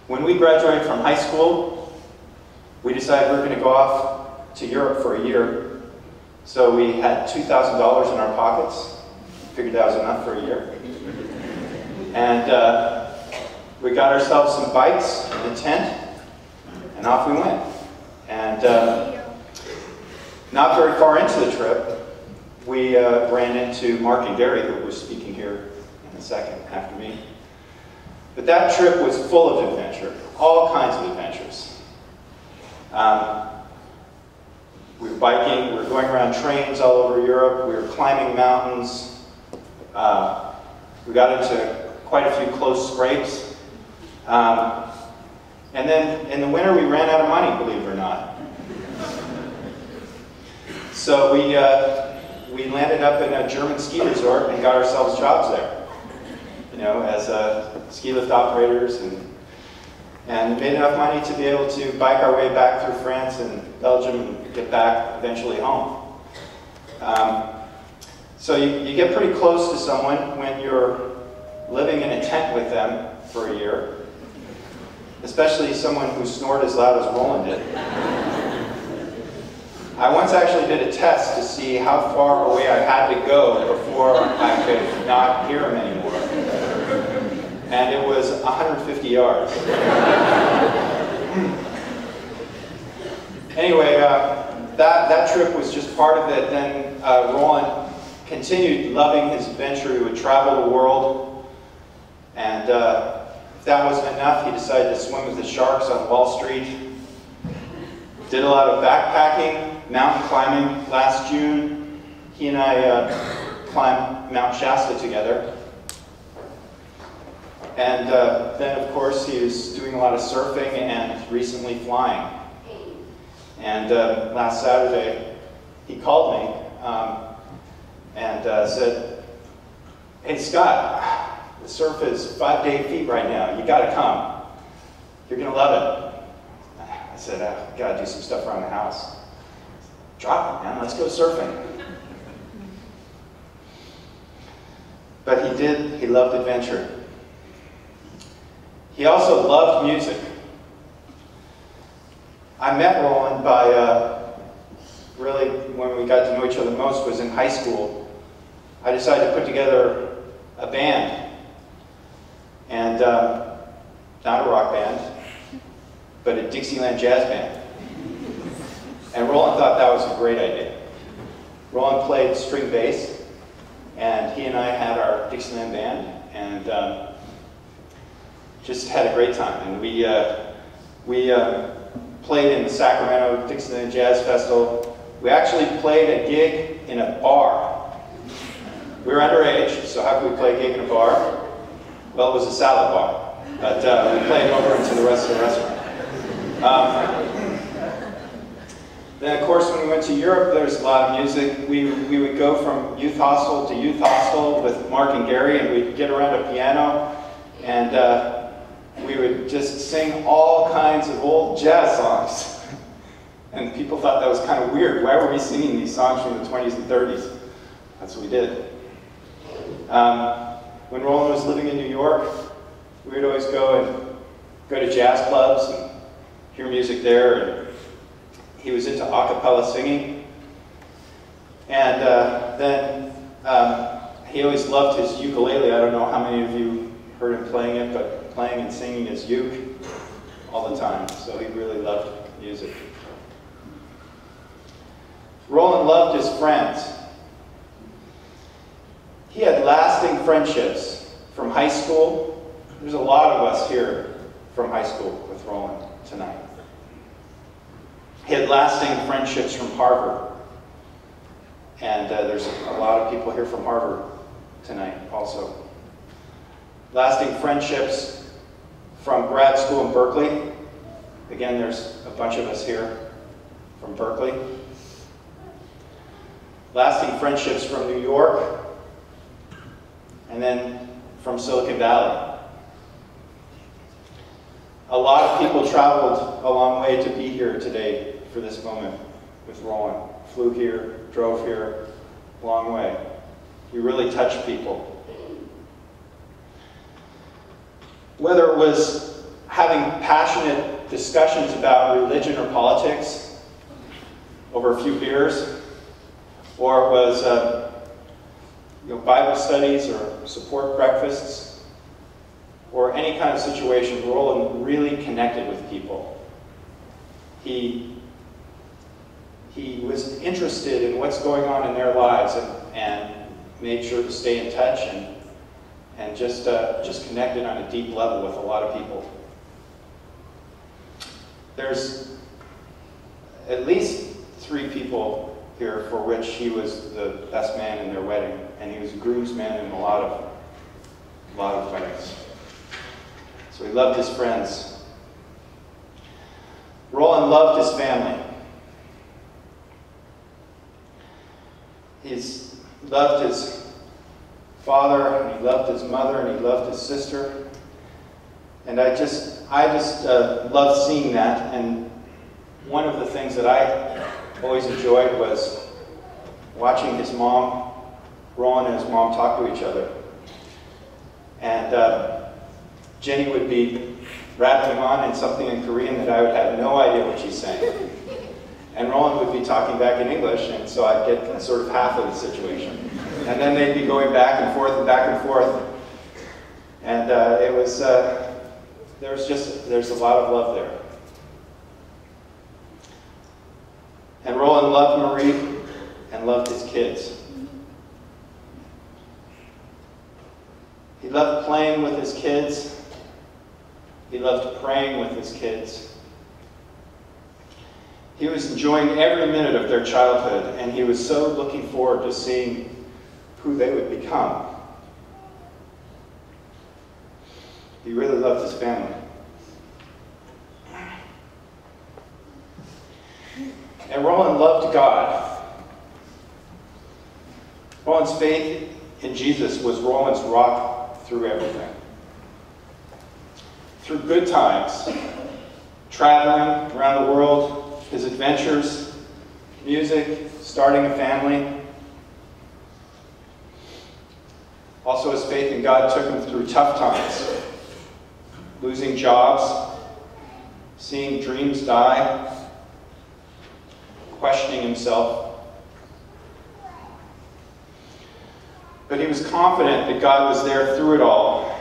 When we graduated from high school, we decided we were going to go off to Europe for a year. So we had $2,000 in our pockets. Figured that was enough for a year. And we got ourselves some bikes and a tent, and off we went. And not very far into the trip, we ran into Mark and Gary, who was speaking here in a second after me. But that trip was full of adventure, all kinds of adventures. We were biking, we were going around trains all over Europe, we were climbing mountains. We got into quite a few close scrapes. And then in the winter we ran out of money, believe it or not. So we landed up in a German ski resort and got ourselves jobs there. You know, as ski lift operators, and made enough money to be able to bike our way back through France and Belgium and get back eventually home. So you get pretty close to someone when you're living in a tent with them for a year, especially someone who snored as loud as Rollan did. I once actually did a test to see how far away I had to go before I could not hear him anymore. And it was 150 yards. Anyway, that trip was just part of it. Then Rollan continued loving his adventure. He would travel the world. And if that wasn't enough, he decided to swim with the sharks on Wall Street. Did a lot of backpacking, mountain climbing. Last June, he and I climbed Mount Shasta together. And then, of course, he was doing a lot of surfing and recently flying. And last Saturday, he called me and said, "Hey, Scott, the surf is 5 to 8 feet right now. You got to come. You're going to love it." I said, "I got to do some stuff around the house." "Drop it, man. Let's go surfing." But he did. He loved adventure. He also loved music. I met Rollan by, really, when we got to know each other most was in high school. I decided to put together a band. And not a rock band, but a Dixieland jazz band. And Rollan thought that was a great idea. Rollan played string bass, and he and I had our Dixieland band, and just had a great time. And we played in the Sacramento Dixieland Jazz Festival. We actually played a gig in a bar. We were underage, so how could we play a gig in a bar? Well, it was a salad bar, but we played over into the rest of the restaurant. Then, of course, when we went to Europe, there was a lot of music. We would go from youth hostel to youth hostel with Mark and Gary, and we'd get around a piano, and we would just sing all kinds of old jazz songs. And people thought that was kind of weird. Why were we singing these songs from the 20s and 30s? That's what we did. When Rollan was living in New York, we would always go to jazz clubs and hear music there. And he was into a cappella singing. And then he always loved his ukulele. I don't know how many of you heard him playing it, but playing and singing his uke all the time. So he really loved music. Rollan loved his friends. He had lasting friendships from high school. There's a lot of us here from high school with Rollan tonight. He had lasting friendships from Harvard. And there's a lot of people here from Harvard tonight also. Lasting friendships from grad school in Berkeley. Again, there's a bunch of us here from Berkeley. Lasting friendships from New York. And then from Silicon Valley. A lot of people traveled a long way to be here today for this moment with Rollan. Flew here, drove here, a long way. He really touched people. Whether it was having passionate discussions about religion or politics over a few beers, or it was Bible studies or support breakfasts, or any kind of situation, Rollan really connected with people. He was interested in what's going on in their lives and made sure to stay in touch and just connected on a deep level with a lot of people. There's at least 3 people here for which he was the best man in their wedding, and he was a groomsman in a lot of weddings. So he loved his friends. Rollan loved his family. He's loved his father, and he loved his mother, and he loved his sister. And I just loved seeing that. And one of the things that I always enjoyed was watching his mom, Rollan and his mom, talk to each other. And Jenny would be rattling on in something in Korean that I would have no idea what she's saying. And Rollan would be talking back in English, and so I'd get sort of half of the situation. And then they'd be going back and forth and back and forth. And there's a lot of love there. And Rollan loved Marie and loved his kids. He loved playing with his kids. He loved praying with his kids. He was enjoying every minute of their childhood, and he was so looking forward to seeing who they would become. He really loved his family. And Rollan loved God. Rollan's faith in Jesus was Rollan's rock through everything. Through good times, traveling around the world, his adventures, music, starting a family. Also, his faith in God took him through tough times, losing jobs, seeing dreams die, questioning himself. But he was confident that God was there through it all,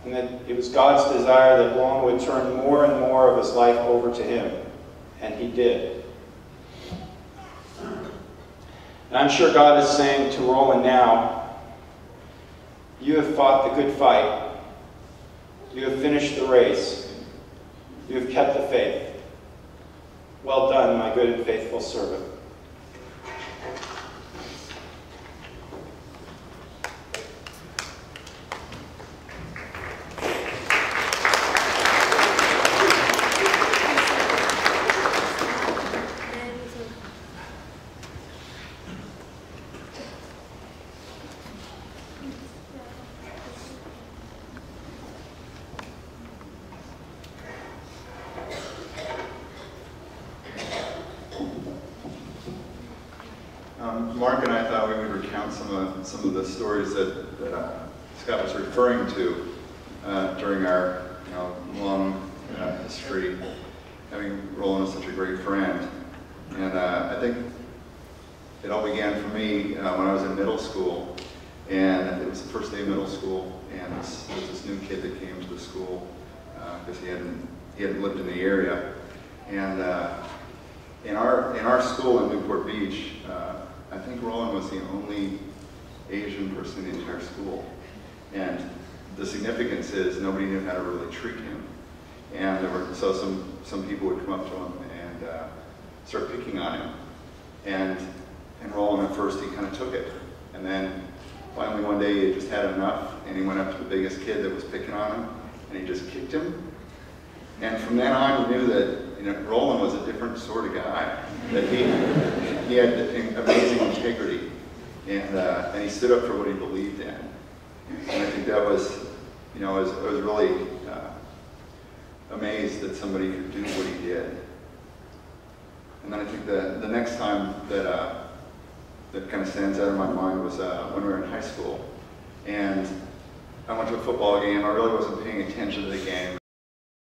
and that it was God's desire that Rollan would turn more and more of his life over to him. And he did. And I'm sure God is saying to Rollan now, you have fought the good fight. You have finished the race. You have kept the faith. Well done, my good and faithful servant. Mark and I thought we would recount some of the stories that Scott was referring to during our long history, having Rollan as such a great friend. And I think it all began for me when I was in middle school, and it was the first day of middle school, and there was this new kid that came to the school because he hadn't lived in the area, and in our school in Newport Beach. I think Rollan was the only Asian person in the entire school. And the significance is nobody knew how to really treat him. And so some people would come up to him and start picking on him. And Rollan at first, he kind of took it. And then finally one day he just had enough, and he went up to the biggest kid that was picking on him, and he just kicked him. And from then on, we knew that Rollan was a different sort of guy. That he had amazing integrity, and he stood up for what he believed in. And I think that was, I was really amazed that somebody could do what he did. And then I think the next time that kind of stands out in my mind was when we were in high school, and I went to a football game. I really wasn't paying attention to the game.